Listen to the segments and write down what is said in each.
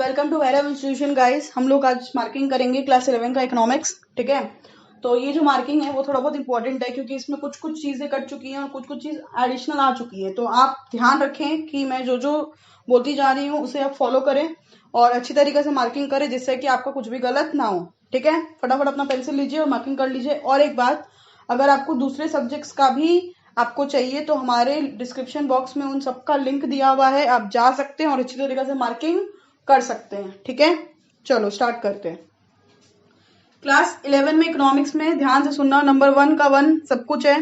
Welcome to Vera institution guys. हम लोग आज मार्किंग करेंगे क्लास 11 का इकोनॉमिक्स। ठीक है, तो ये जो मार्किंग है वो थोड़ा बहुत इंपॉर्टेंट है क्योंकि इसमें कुछ कुछ चीजें कट चुकी हैं और कुछ कुछ चीज एडिशनल आ चुकी है। तो आप ध्यान रखें कि मैं जो जो बोलती जा रही हूँ उसे आप फॉलो करें और अच्छी तरीके से मार्किंग करें जिससे कि आपका कुछ भी गलत ना हो। ठीक है, फटाफट अपना पेंसिल लीजिए और मार्किंग कर लीजिए। और एक बात, अगर आपको दूसरे सब्जेक्ट्स का भी आपको चाहिए तो हमारे डिस्क्रिप्शन बॉक्स में उन सबका लिंक दिया हुआ है, आप जा सकते हैं और अच्छी तरीके से मार्किंग कर सकते हैं। ठीक है, चलो स्टार्ट करते हैं। क्लास 11 में इकोनॉमिक्स में ध्यान से सुनना। नंबर 1 का 1 सब कुछ है,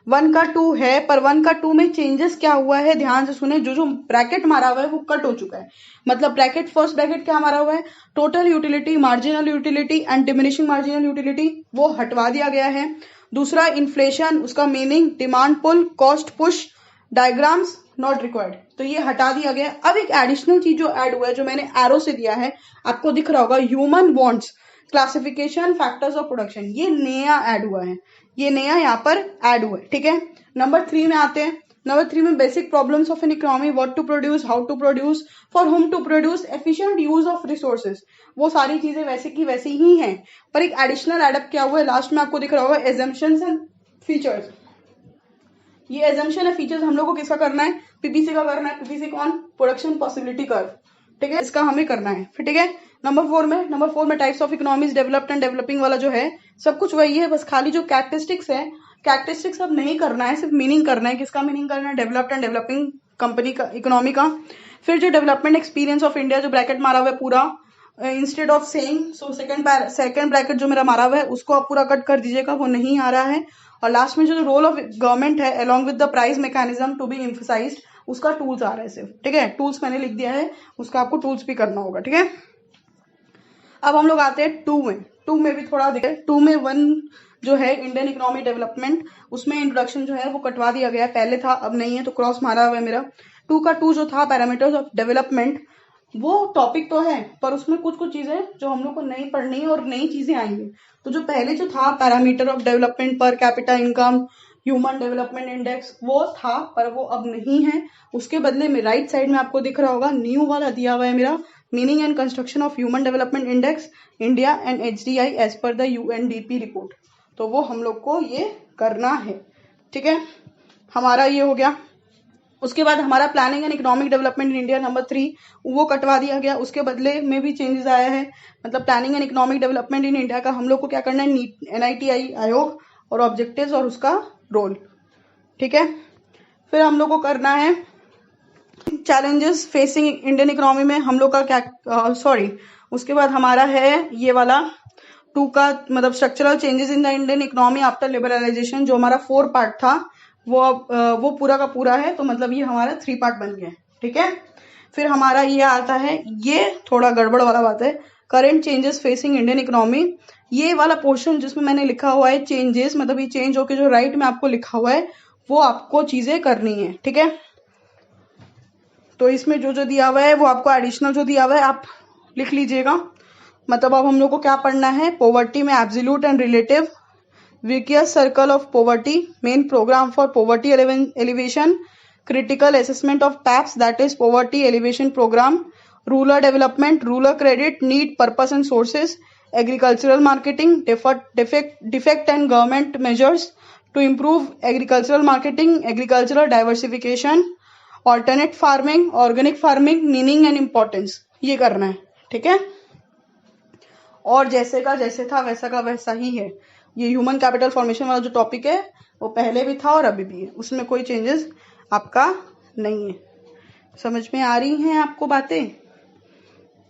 1 का 2 है, पर 1 का 2 में चेंजेस क्या हुआ है ध्यान से सुने। जो जो ब्रैकेट मारा हुआ है वो कट हो चुका है। मतलब ब्रैकेट, फर्स्ट ब्रैकेट क्या मारा हुआ है, total utility, marginal utility and diminishing marginal utility, वो हटवा दिया गया है। दूसरा इन्फ्लेशन, उसका meaning demand pull, cost push, diagrams not required, तो ये हटा दिया गया। अब एक एडिशनल चीज जो ऐड हुआ है, जो मैंने एरो से दिया है, आपको दिख रहा होगा, human wants, classification, factors of production, ये नया ऐड हुआ है, ये नया यहाँ पर ऐड हुआ है। ठीक है, नंबर 3 में आते हैं। नंबर 3 में basic problems of an economy, what to produce, how to produce, for whom to produce, efficient use of resources, वो सारी चीजें वैसे की वैसी ही हैं, पर एक एडिशनल एडअप क्या हुआ है लास्ट में आपको दिख रहा होगा, एजम्पशंस एंड फीचर्स। ये एजम्पशन है, फीचर्स हम लोग को किसका करना है, पीपीसी का करना है। पीपीसी कौन, प्रोडक्शन पॉसिबिलिटी कर्व। ठीक है, इसका हमें करना है। फिर ठीक है, नंबर 4 में types of economies, developed and developing वाला जो है सब कुछ वही है, बस खाली जो कैरेक्टरिस्टिक्स है, कैरेक्टरिस्टिक्स अब नहीं करना है, सिर्फ मीनिंग करना है। किसका मीनिंग करना है, डेवलप्ड एंड डेवलपिंग कंपनी का, इकोनॉमी का। फिर जो डेवलपमेंट एक्सपीरियंस ऑफ इंडिया, जो ब्रैकेट मारा हुआ है पूरा, instead of saying, so second bracket जो मेरा मारा हुआ है उसको आप पूरा कट कर दीजिएगा, वो नहीं आ रहा है। और लास्ट में जो रोल ऑफ गवर्नमेंट है along with the price mechanism to be emphasised, उसका टूल्स आ रहा है सिर्फ। ठीक है, टूल्स मैंने लिख दिया है, उसका आपको टूल्स भी करना होगा। ठीक है, अब हम लोग आते हैं 2 में। 2 में भी थोड़ा देखें। 2 में 1 जो है इंडियन इकोनॉमी डेवलपमेंट, उसमें इंट्रोडक्शन जो है वो कटवा दिया गया है, पहले था अब नहीं है, तो क्रॉस मारा हुआ है मेरा। 2 का 2 जो था पैरामीटर्स ऑफ डेवलपमेंट, वो टॉपिक तो है पर उसमें कुछ कुछ चीजें जो हम लोग को नहीं पढ़नी है और नई चीजें आएंगी। तो जो पहले जो था parameter of development, per capita income, human development index, वो था पर वो अब नहीं है। उसके बदले में राइट साइड में आपको दिख रहा होगा न्यू वाला दिया हुआ है मेरा, meaning and construction of human development index India and HDI as per the UNDP report. तो वो हम लोग को ये करना है। ठीक है, हमारा ये हो गया। उसके बाद हमारा planning and economic development in India number 3, वो कटवा दिया गया। उसके बदले में भी चेंजेस आया है। मतलब planning and economic development in India का हम लोग को क्या करना है, एनआईटीआई आयोग और ऑब्जेक्टिव्स और उसका रोल। ठीक है, फिर हम लोग को करना है चैलेंजेस फेसिंग इंडियन इकोनॉमी में, हम लोग का क्या उसके बाद हमारा है ये वाला 2 का, मतलब structural changes in the Indian economy after liberalisation, जो हमारा 4 पार्ट था वो पूरा का पूरा है, तो मतलब ये हमारा 3 पार्ट बन गया। ठीक है, फिर हमारा ये आता है, ये थोड़ा गड़बड़ वाला बात है, current changes facing Indian economy. ये वाला पोर्शन जिसमें मैंने लिखा हुआ है चेंजेस, मतलब ये चेंज होके जो राइट में आपको लिखा हुआ है वो आपको चीजें करनी है। ठीक है, तो इसमें जो जो दिया हुआ है वो आपको एडिशनल जो दिया हुआ है आप लिख लीजिएगा। मतलब अब हम लोग को क्या पढ़ना है, पॉवर्टी में absolute and relative, Vickius circle of poverty, main program for poverty elevation, critical assessment of PAPS, that is poverty elevation program, rural development, rural credit, need, purpose and sources, agricultural marketing, defect and government measures to improve agricultural marketing, agricultural diversification, alternate farming, organic farming, meaning and importance, ये करना है। ठीक है, और जैसे का जैसे था वैसा का वैसा ही है। ये ह्यूमन कैपिटल फॉर्मेशन वाला जो टॉपिक है वो पहले भी था और अभी भी है, उसमें कोई चेंजेस आपका नहीं है। समझ में आ रही हैं आपको बातें,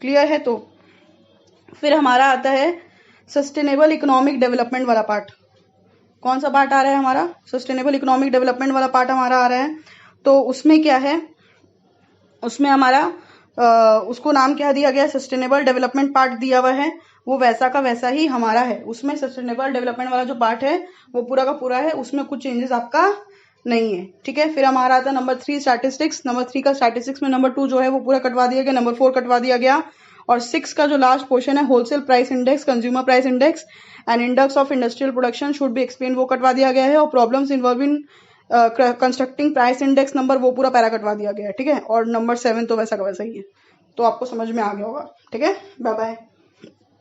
क्लियर है? तो फिर हमारा आता है सस्टेनेबल इकोनॉमिक डेवलपमेंट वाला पार्ट। कौन सा पार्ट आ रहा है हमारा, सस्टेनेबल इकोनॉमिक डेवलपमेंट वाला पार्ट हमारा आ रहा है। तो उसमें क्या है, उसमें हमारा उसको नाम क्या दिया गया, सस्टेनेबल डेवलपमेंट पार्ट दिया हुआ है, वो वैसा का वैसा ही हमारा है। उसमें सस्टेनेबल डेवलपमेंट वाला जो पार्ट है वो पूरा का पूरा है, उसमें कुछ चेंजेस आपका नहीं है। ठीक है, फिर हमारा आता है नंबर 3 स्टैटिस्टिक्स। नंबर 3 का स्टैटिस्टिक्स में नंबर 2 जो है वो पूरा कटवा दिया गया, नंबर 4 कटवा दिया गया। और 6 का जो लास्ट पोर्शन है, wholesale price index, consumer price index and index of industrial production should be explain, वो कटवा दिया गया है। और problems involve in constructing price index number, वो पूरा पैरा कटवा दिया गया है। ठीक है, और नंबर 7 तो वैसा का वैसा ही है। तो आपको समझ में आ गया होगा। ठीक है, बाय बाय।